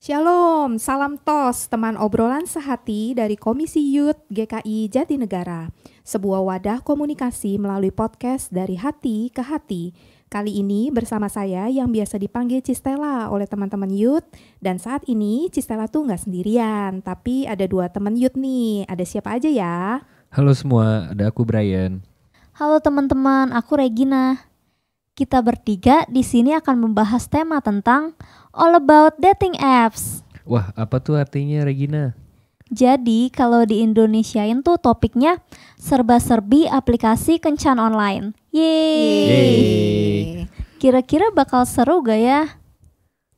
Shalom, salam TOS, teman obrolan sehati dari Komisi Youth GKI Jatinegara. Sebuah wadah komunikasi melalui podcast dari hati ke hati. Kali ini bersama saya yang biasa dipanggil Cistela oleh teman-teman youth. Dan saat ini Cistela tuh nggak sendirian, tapi ada 2 teman youth nih. Ada siapa aja ya? Halo semua, ada aku Brian. Halo teman-teman, aku Regina. Kita bertiga di sini akan membahas tema tentang all about dating apps. Wah, apa tuh artinya Regina? Jadi kalau di Indonesiain tuh topiknya serba-serbi aplikasi kencan online. Yeay. Kira-kira bakal seru gak ya?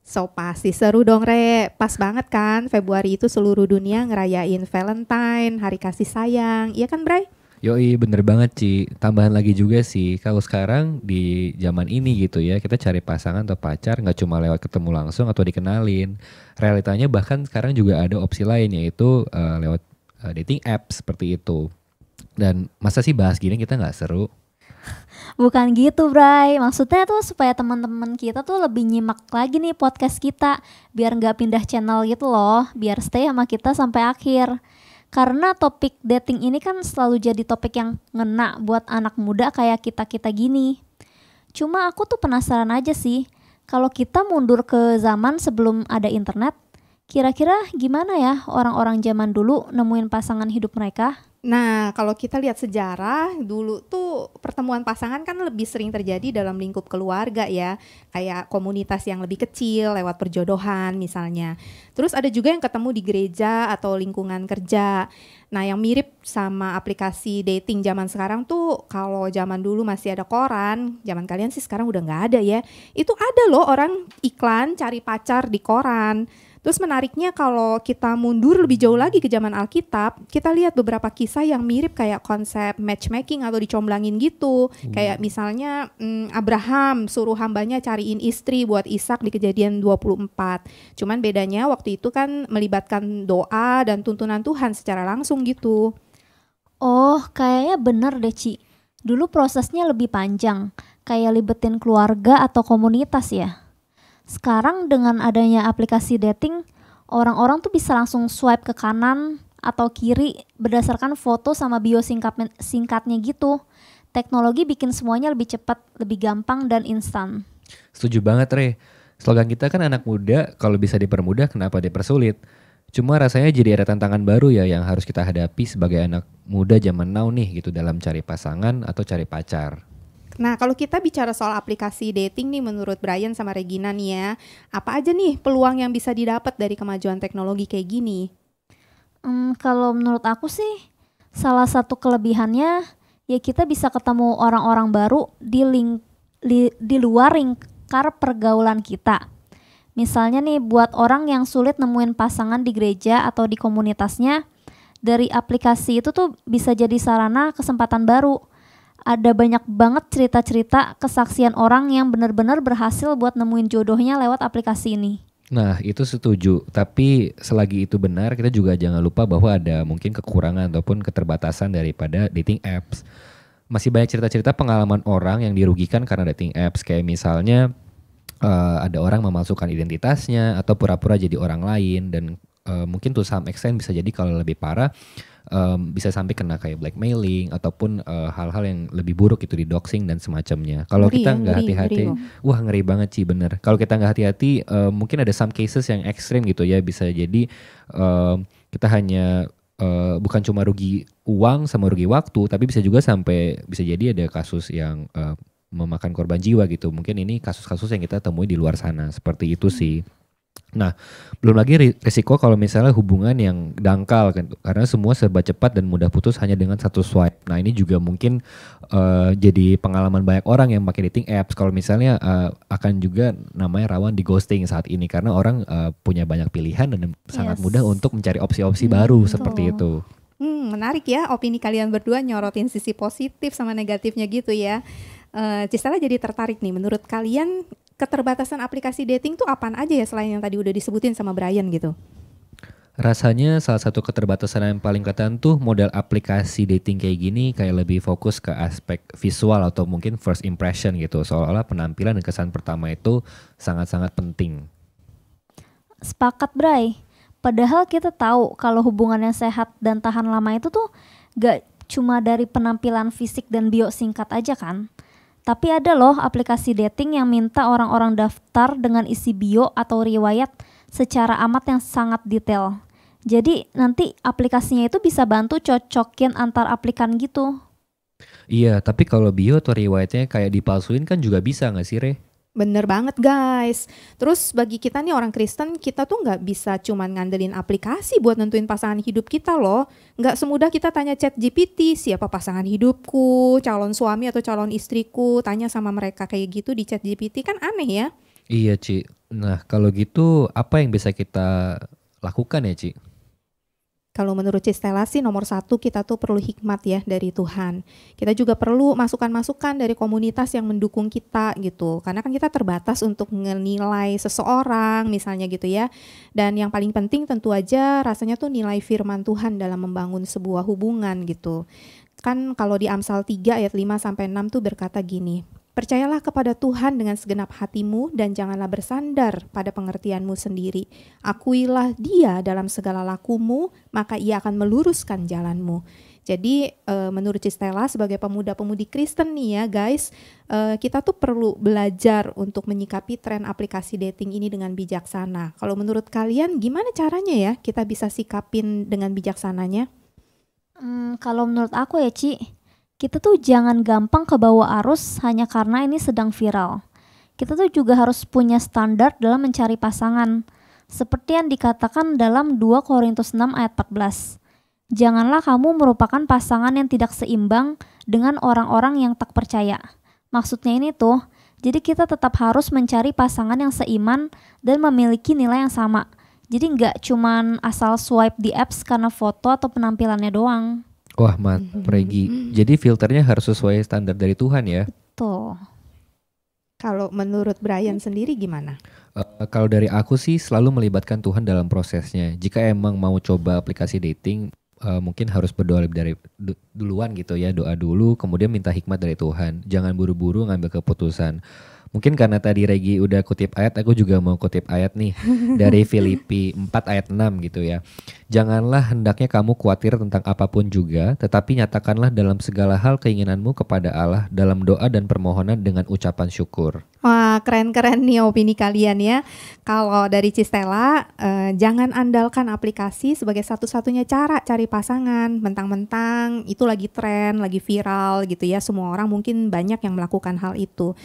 So pasti seru dong Re, pas banget kan Februari itu seluruh dunia ngerayain Valentine, hari kasih sayang, iya kan Bray? Yoi, bener banget Ci. Tambahan lagi juga sih, kalau sekarang di zaman ini gitu ya, kita cari pasangan atau pacar nggak cuma lewat ketemu langsung atau dikenalin. Realitanya bahkan sekarang juga ada opsi lain, yaitu lewat dating app seperti itu. Dan masa sih bahas gini kita nggak seru? Bukan gitu Bray, maksudnya tuh supaya teman-teman kita tuh lebih nyimak lagi nih podcast kita. Biar gak pindah channel gitu loh, biar stay sama kita sampai akhir. Karena topik dating ini kan selalu jadi topik yang ngena buat anak muda kayak kita-kita gini. Cuma aku tuh penasaran aja sih, kalau kita mundur ke zaman sebelum ada internet, kira-kira gimana ya orang-orang zaman dulu nemuin pasangan hidup mereka? Nah, kalau kita lihat sejarah, dulu tuh pertemuan pasangan kan lebih sering terjadi dalam lingkup keluarga ya. Kayak komunitas yang lebih kecil lewat perjodohan misalnya. Terus ada juga yang ketemu di gereja atau lingkungan kerja. Nah, yang mirip sama aplikasi dating zaman sekarang tuh, kalau zaman dulu masih ada koran, zaman kalian sih sekarang udah nggak ada ya. Itu ada loh orang iklan cari pacar di koran. Terus menariknya kalau kita mundur lebih jauh lagi ke zaman Alkitab, kita lihat beberapa kisah yang mirip kayak konsep matchmaking atau dicomblangin gitu. Kayak misalnya Abraham suruh hambanya cariin istri buat Ishak di Kejadian 24. Cuman bedanya waktu itu kan melibatkan doa dan tuntunan Tuhan secara langsung gitu. Oh, kayaknya bener deh Ci. Dulu prosesnya lebih panjang, kayak libetin keluarga atau komunitas ya. Sekarang dengan adanya aplikasi dating, orang-orang tuh bisa langsung swipe ke kanan atau kiri berdasarkan foto sama bio singkatnya gitu. Teknologi bikin semuanya lebih cepat, lebih gampang dan instan. Setuju banget Re. Slogan kita kan anak muda, kalau bisa dipermudah kenapa dipersulit? Cuma rasanya jadi ada tantangan baru ya yang harus kita hadapi sebagai anak muda zaman now nih gitu dalam cari pasangan atau cari pacar. Nah, kalau kita bicara soal aplikasi dating nih menurut Brian sama Regina nih ya, apa aja nih peluang yang bisa didapat dari kemajuan teknologi kayak gini? Kalau menurut aku sih, salah satu kelebihannya ya kita bisa ketemu orang-orang baru di luar lingkar pergaulan kita. Misalnya nih buat orang yang sulit nemuin pasangan di gereja atau di komunitasnya, dari aplikasi itu tuh bisa jadi sarana kesempatan baru. Ada banyak banget cerita-cerita kesaksian orang yang benar-benar berhasil buat nemuin jodohnya lewat aplikasi ini. Nah itu setuju, tapi selagi itu benar kita juga jangan lupa bahwa ada mungkin kekurangan ataupun keterbatasan daripada dating apps. Masih banyak cerita-cerita pengalaman orang yang dirugikan karena dating apps, kayak misalnya ada orang memalsukan identitasnya atau pura-pura jadi orang lain dan mungkin to some extent bisa jadi kalau lebih parah bisa sampai kena kayak blackmailing ataupun hal-hal yang lebih buruk itu di doxing dan semacamnya. Kalau kita nggak hati-hati, wah ngeri banget sih bener. Kalau kita nggak hati-hati, mungkin ada some cases yang ekstrim gitu ya. Bisa jadi kita hanya bukan cuma rugi uang sama rugi waktu, tapi bisa juga sampai bisa jadi ada kasus yang memakan korban jiwa gitu. Mungkin ini kasus-kasus yang kita temui di luar sana seperti itu sih. Nah, belum lagi risiko kalau misalnya hubungan yang dangkal kan, karena semua serba cepat dan mudah putus hanya dengan satu swipe. Nah, ini juga mungkin jadi pengalaman banyak orang yang pakai dating apps. Kalau misalnya akan juga namanya rawan di ghosting saat ini karena orang punya banyak pilihan dan sangat mudah untuk mencari opsi-opsi baru seperti itu. Menarik ya, opini kalian berdua nyorotin sisi positif sama negatifnya gitu ya. Cistela jadi tertarik nih, menurut kalian keterbatasan aplikasi dating tuh apaan aja ya selain yang tadi udah disebutin sama Brian gitu? Rasanya salah satu keterbatasan yang paling kelihatan tuh model aplikasi dating kayak gini kayak lebih fokus ke aspek visual atau mungkin first impression gitu. Seolah-olah penampilan dan kesan pertama itu sangat-sangat penting. Sepakat, Bray. Padahal kita tahu kalau hubungan yang sehat dan tahan lama itu tuh gak cuma dari penampilan fisik dan bio singkat aja kan. Tapi ada loh aplikasi dating yang minta orang-orang daftar dengan isi bio atau riwayat secara amat yang sangat detail. Jadi nanti aplikasinya itu bisa bantu cocokin antar aplikan gitu. Iya, tapi kalau bio atau riwayatnya kayak dipalsuin kan juga bisa nggak sih, Re? Bener banget guys. Terus bagi kita nih orang Kristen, kita tuh nggak bisa cuman ngandelin aplikasi buat nentuin pasangan hidup kita loh. Nggak semudah kita tanya ChatGPT, siapa pasangan hidupku, calon suami atau calon istriku, tanya sama mereka kayak gitu di ChatGPT kan aneh ya. Iya, Ci. Nah, kalau gitu apa yang bisa kita lakukan ya, Ci? Kalau menurut Cistela sih nomor 1 kita tuh perlu hikmat ya dari Tuhan. Kita juga perlu masukan-masukan dari komunitas yang mendukung kita gitu. Karena kan kita terbatas untuk menilai seseorang misalnya gitu ya. Dan yang paling penting tentu aja rasanya tuh nilai firman Tuhan dalam membangun sebuah hubungan gitu. Kan kalau di Amsal 3 ayat 5-6 tuh berkata gini. Percayalah kepada Tuhan dengan segenap hatimu dan janganlah bersandar pada pengertianmu sendiri. Akuilah Dia dalam segala lakumu, maka Ia akan meluruskan jalanmu. Jadi menurut Cistela sebagai pemuda-pemudi Kristen nih ya guys, kita tuh perlu belajar untuk menyikapi tren aplikasi dating ini dengan bijaksana. Kalau menurut kalian gimana caranya ya kita bisa sikapin dengan bijaksananya? Kalau menurut aku ya Ci, kita tuh jangan gampang kebawa arus hanya karena ini sedang viral. Kita tuh juga harus punya standar dalam mencari pasangan. Seperti yang dikatakan dalam 2 Korintus 6 ayat 14. Janganlah kamu merupakan pasangan yang tidak seimbang dengan orang-orang yang tak percaya. Maksudnya ini tuh, jadi kita tetap harus mencari pasangan yang seiman dan memiliki nilai yang sama. Jadi nggak cuman asal swipe di apps karena foto atau penampilannya doang. Wah, mantap, Regi. Jadi filternya harus sesuai standar dari Tuhan ya. Tuh. Kalau menurut Brian sendiri gimana? Kalau dari aku sih selalu melibatkan Tuhan dalam prosesnya. Jika emang mau coba aplikasi dating, mungkin harus berdoa lebih dari duluan gitu ya. Doa dulu, kemudian minta hikmat dari Tuhan. Jangan buru-buru ngambil keputusan. Mungkin karena tadi Regi udah kutip ayat, aku juga mau kutip ayat nih dari Filipi 4 ayat 6 gitu ya. Janganlah hendaknya kamu khawatir tentang apapun juga, tetapi nyatakanlah dalam segala hal keinginanmu kepada Allah dalam doa dan permohonan dengan ucapan syukur. Wah, keren-keren nih opini kalian ya. Kalau dari Cistela, jangan andalkan aplikasi sebagai satu-satunya cara cari pasangan. Mentang-mentang itu lagi tren, lagi viral gitu ya. Semua orang mungkin banyak yang melakukan hal itu.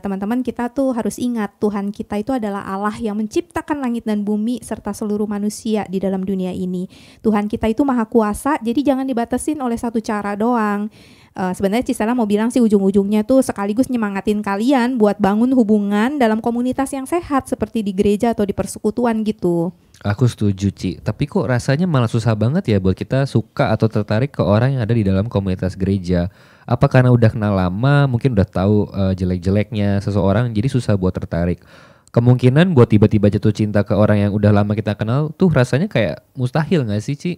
Teman-teman kita tuh harus ingat Tuhan kita itu adalah Allah yang menciptakan langit dan bumi serta seluruh manusia di dalam dunia ini. Tuhan kita itu maha kuasa, jadi jangan dibatasin oleh satu cara doang. Sebenarnya Cistela mau bilang sih ujung-ujungnya tuh sekaligus nyemangatin kalian buat bangun hubungan dalam komunitas yang sehat seperti di gereja atau di persekutuan gitu. Aku setuju, Ci. Tapi kok rasanya malah susah banget ya buat kita suka atau tertarik ke orang yang ada di dalam komunitas gereja. Apa karena udah kenal lama, mungkin udah tahu jelek-jeleknya seseorang, jadi susah buat tertarik. Kemungkinan buat tiba-tiba jatuh cinta ke orang yang udah lama kita kenal tuh rasanya kayak mustahil gak sih, Ci?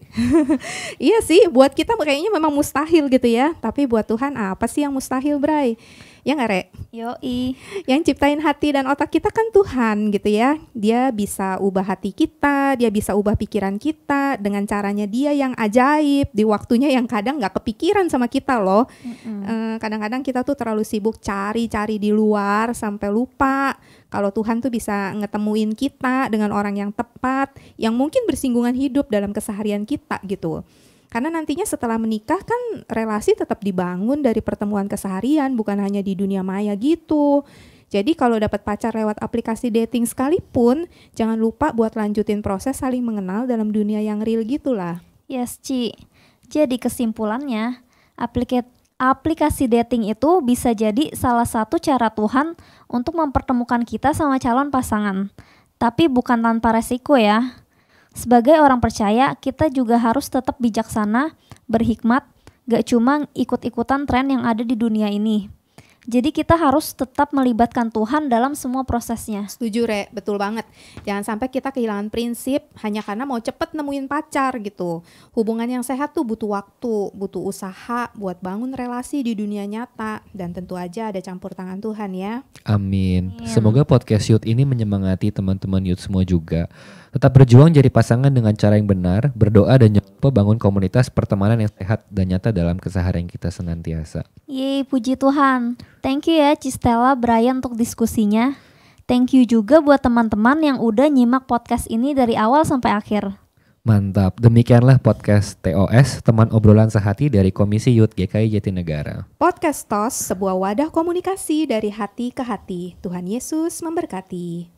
Iya sih, buat kita kayaknya memang mustahil gitu ya. Tapi buat Tuhan apa sih yang mustahil, Bray? Ya nggak, Re? Yoi. Yang ciptain hati dan otak kita kan Tuhan gitu ya. Dia bisa ubah hati kita, dia bisa ubah pikiran kita dengan caranya dia yang ajaib, di waktunya yang kadang nggak kepikiran sama kita loh. Kadang-kadang kita tuh terlalu sibuk cari-cari di luar sampai lupa kalau Tuhan tuh bisa ngetemuin kita dengan orang yang tepat, yang mungkin bersinggungan hidup dalam keseharian kita gitu. Karena nantinya setelah menikah kan relasi tetap dibangun dari pertemuan keseharian, bukan hanya di dunia maya gitu. Jadi kalau dapat pacar lewat aplikasi dating sekalipun, jangan lupa buat lanjutin proses saling mengenal dalam dunia yang real gitulah. Yes, Ci. Jadi kesimpulannya, aplikasi dating itu bisa jadi salah satu cara Tuhan untuk mempertemukan kita sama calon pasangan. Tapi bukan tanpa resiko ya. Sebagai orang percaya, kita juga harus tetap bijaksana, berhikmat, gak cuma ikut-ikutan tren yang ada di dunia ini. Jadi kita harus tetap melibatkan Tuhan dalam semua prosesnya. Setuju Re, betul banget. Jangan sampai kita kehilangan prinsip hanya karena mau cepet nemuin pacar gitu. Hubungan yang sehat tuh butuh waktu, butuh usaha buat bangun relasi di dunia nyata. Dan tentu aja ada campur tangan Tuhan ya. Amin. Semoga podcast Youth ini menyemangati teman-teman Youth semua juga. Tetap berjuang jadi pasangan dengan cara yang benar, berdoa dan nyoba bangun komunitas pertemanan yang sehat dan nyata dalam keseharian kita senantiasa. Yeay, puji Tuhan. Thank you ya Cistella, Brian untuk diskusinya. Thank you juga buat teman-teman yang udah nyimak podcast ini dari awal sampai akhir. Mantap, demikianlah podcast TOS, teman obrolan sehati dari Komisi Youth GKI Jatinegara. Podcast TOS, sebuah wadah komunikasi dari hati ke hati. Tuhan Yesus memberkati.